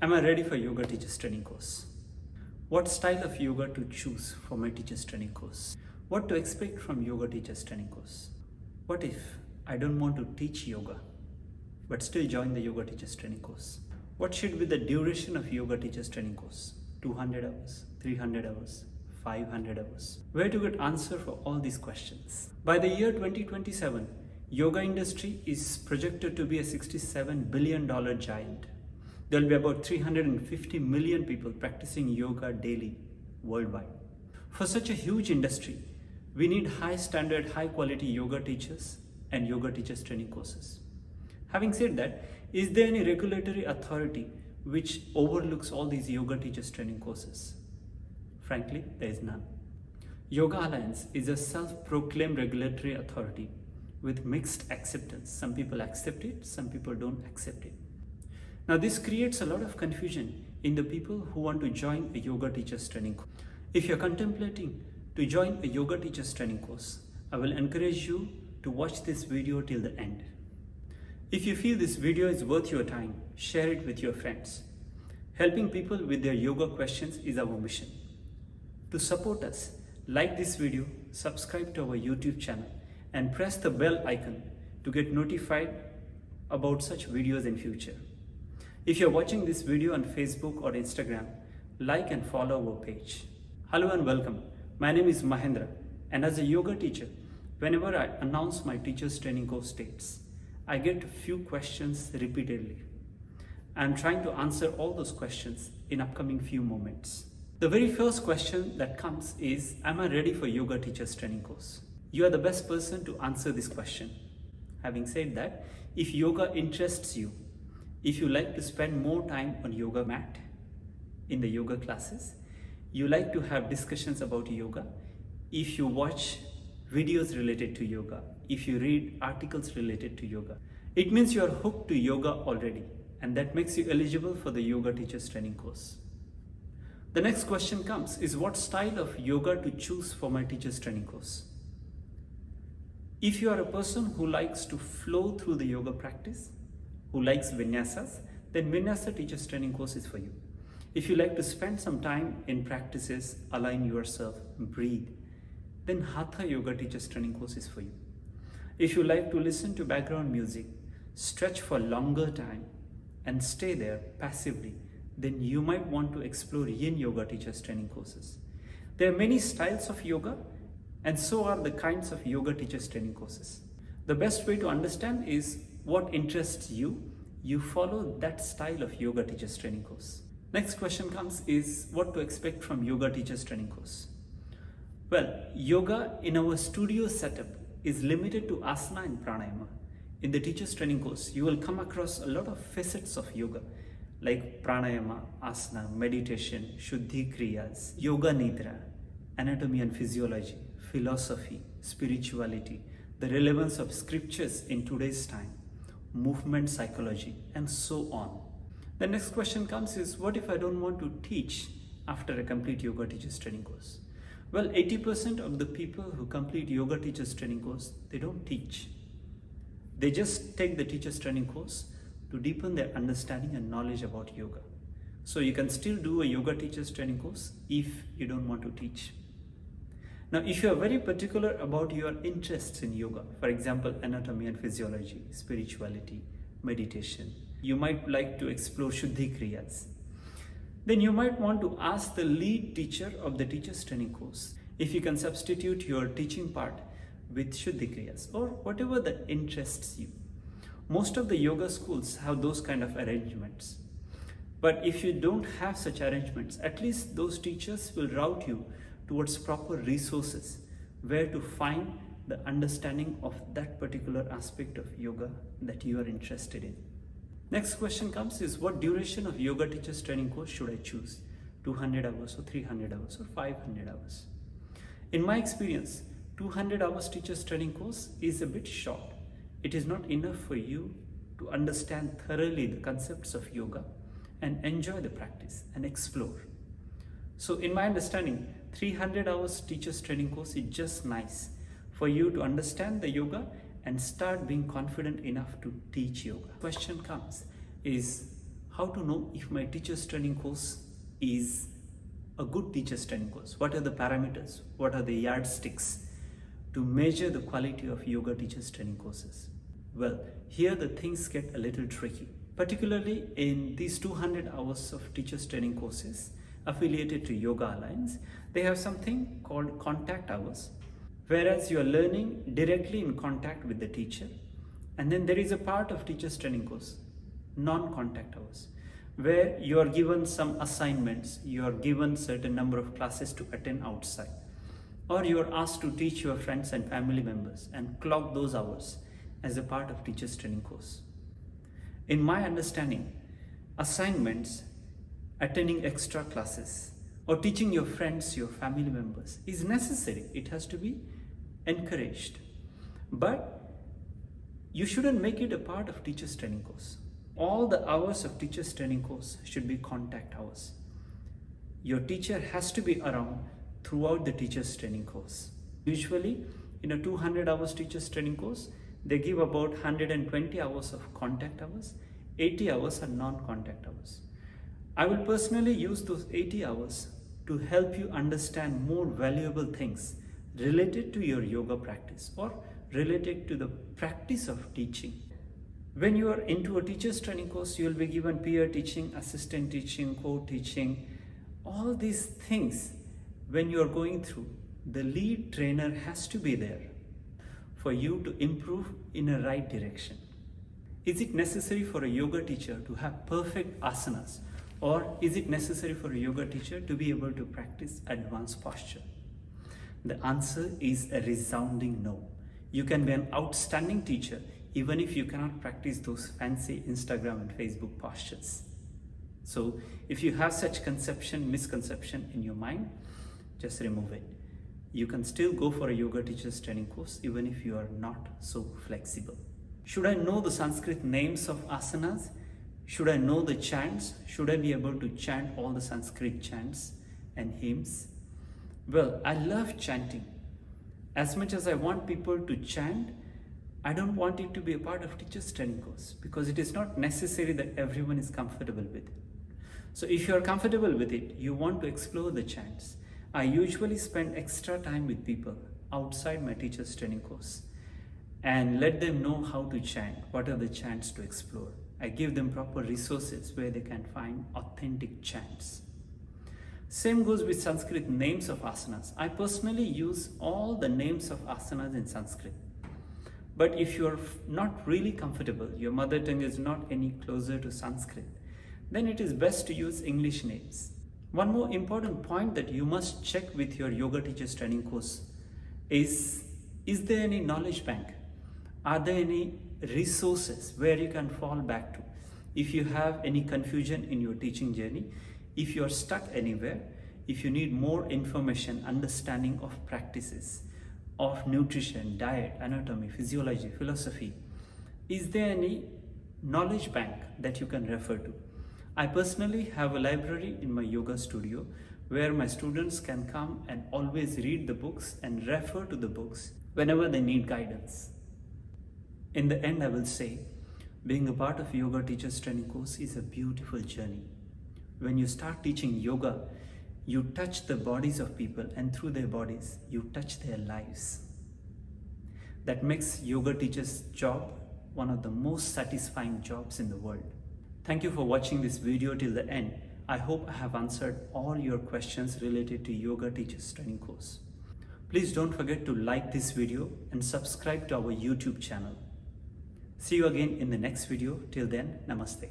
Am I ready for yoga teachers training course? What style of yoga to choose for my teachers training course? What to expect from yoga teachers training course? What if I don't want to teach yoga but still join the yoga teachers training course? What should be the duration of yoga teachers training course? 200 hours, 300 hours, 500 hours? Where to get answer for all these questions? By the year 2027, yoga industry is projected to be a $67 billion giant. There will be about 350 million people practicing yoga daily worldwide. For such a huge industry, we need high standard, high quality yoga teachers and yoga teachers training courses. Having said that, is there any regulatory authority which overlooks all these yoga teachers training courses? Frankly, there is none. Yoga Alliance is a self-proclaimed regulatory authority with mixed acceptance. Some people accept it, some people don't accept it. Now this creates a lot of confusion in the people who want to join a yoga teachers training course. If you're contemplating to join a yoga teachers training course, I will encourage you to watch this video till the end. If you feel this video is worth your time, share it with your friends. Helping people with their yoga questions is our mission. To support us, like this video, subscribe to our YouTube channel, and press the bell icon to get notified about such videos in future. If you're watching this video on Facebook or Instagram, like and follow our page. Hello and welcome. My name is Mahendra, and as a yoga teacher, whenever I announce my teachers training course dates, I get a few questions repeatedly. I'm trying to answer all those questions in upcoming few moments. The very first question that comes is, am I ready for yoga teachers training course? You are the best person to answer this question. Having said that, if yoga interests you, if you like to spend more time on yoga mat in the yoga classes, you like to have discussions about yoga, if you watch videos related to yoga, if you read articles related to yoga, it means you are hooked to yoga already, and that makes you eligible for the yoga teachers training course. The next question comes is, what style of yoga to choose for my teachers training course? If you are a person who likes to flow through the yoga practice, who likes vinyasas, then Vinyasa teachers training course is for you. If you like to spend some time in practices, align yourself, breathe, then Hatha yoga teachers training course is for you. If you like to listen to background music, stretch for longer time and stay there passively, then you might want to explore Yin yoga teachers training courses. There are many styles of yoga, and so are the kinds of yoga teachers training courses. The best way to understand is what interests you, you follow that style of yoga teachers training course. Next question comes is, what to expect from yoga teachers training course? Well, yoga in our studio setup is limited to asana and pranayama. In the teachers training course, you will come across a lot of facets of yoga like pranayama, asana, meditation, shuddhi kriyas, yoga nidra, anatomy and physiology, philosophy, spirituality, the relevance of scriptures in today's time, movement psychology, and so on. The next question comes is, what if I don't want to teach after a complete yoga teachers training course? Well, 80% of the people who complete yoga teachers training course, they don't teach. They just take the teachers training course to deepen their understanding and knowledge about yoga. So you can still do a yoga teachers training course if you don't want to teach. Now, if you are very particular about your interests in yoga, for example, anatomy and physiology, spirituality, meditation, you might like to explore shuddhi kriyas, then you might want to ask the lead teacher of the teachers training course if you can substitute your teaching part with shuddhi kriyas or whatever that interests you. Most of the yoga schools have those kind of arrangements. But if you don't have such arrangements, at least those teachers will route you towards proper resources where to find the understanding of that particular aspect of yoga that you are interested in. Next question comes is, what duration of yoga teachers training course should I choose? 200 hours or 300 hours or 500 hours? In my experience, 200 hours teachers training course is a bit short. It is not enough for you to understand thoroughly the concepts of yoga and enjoy the practice and explore. So in my understanding, 300 hours teachers training course is just nice for you to understand the yoga and start being confident enough to teach yoga. Question comes is, how to know if my teacher's training course is a good teacher's training course? What are the parameters? What are the yardsticks to measure the quality of yoga teacher's training courses? Well, here the things get a little tricky, particularly in these 200 hours of teacher's training courses affiliated to Yoga Alliance. They have something called contact hours, whereas you are learning directly in contact with the teacher. And then there is a part of teacher's training course, non-contact hours, where you are given some assignments, you are given certain number of classes to attend outside, or you are asked to teach your friends and family members and clock those hours as a part of teacher's training course. In my understanding, assignments, attending extra classes, or teaching your friends, your family members is necessary. It has to be encouraged. But you shouldn't make it a part of teacher's training course. All the hours of teacher's training course should be contact hours. Your teacher has to be around throughout the teacher's training course. Usually in a 200 hours teacher's training course, they give about 120 hours of contact hours, 80 hours are non-contact hours. I will personally use those 80 hours to help you understand more valuable things related to your yoga practice or related to the practice of teaching. When you are into a teacher's training course, you will be given peer teaching, assistant teaching, co-teaching, all these things. When you are going through, the lead trainer has to be there for you to improve in a right direction. Is it necessary for a yoga teacher to have perfect asanas, or is it necessary for a yoga teacher to be able to practice advanced posture? The answer is a resounding no. You can be an outstanding teacher even if you cannot practice those fancy Instagram and Facebook postures. So if you have such misconception in your mind, just remove it. You can still go for a yoga teacher's training course even if you are not so flexible. Should I know the Sanskrit names of asanas? Should I know the chants? Should I be able to chant all the Sanskrit chants and hymns? Well, I love chanting. As much as I want people to chant, I don't want it to be a part of teacher's training course because it is not necessary that everyone is comfortable with it. So if you are comfortable with it, you want to explore the chants. I usually spend extra time with people outside my teacher's training course and let them know how to chant, what are the chants to explore. I give them proper resources where they can find authentic chants. Same goes with Sanskrit names of asanas. I personally use all the names of asanas in Sanskrit. But if you are not really comfortable, your mother tongue is not any closer to Sanskrit, then it is best to use English names. One more important point that you must check with your yoga teacher's training course is there any knowledge bank? Are there any resources where you can fall back to? If you have any confusion in your teaching journey, if you are stuck anywhere, if you need more information, understanding of practices, of nutrition, diet, anatomy, physiology, philosophy, is there any knowledge bank that you can refer to? I personally have a library in my yoga studio where my students can come and always read the books and refer to the books whenever they need guidance. In the end, I will say, being a part of yoga teacher's training course is a beautiful journey. When you start teaching yoga, you touch the bodies of people, and through their bodies, you touch their lives. That makes yoga teacher's job one of the most satisfying jobs in the world. Thank you for watching this video till the end. I hope I have answered all your questions related to yoga teacher's training course. Please don't forget to like this video and subscribe to our YouTube channel. See you again in the next video. Till then, namaste.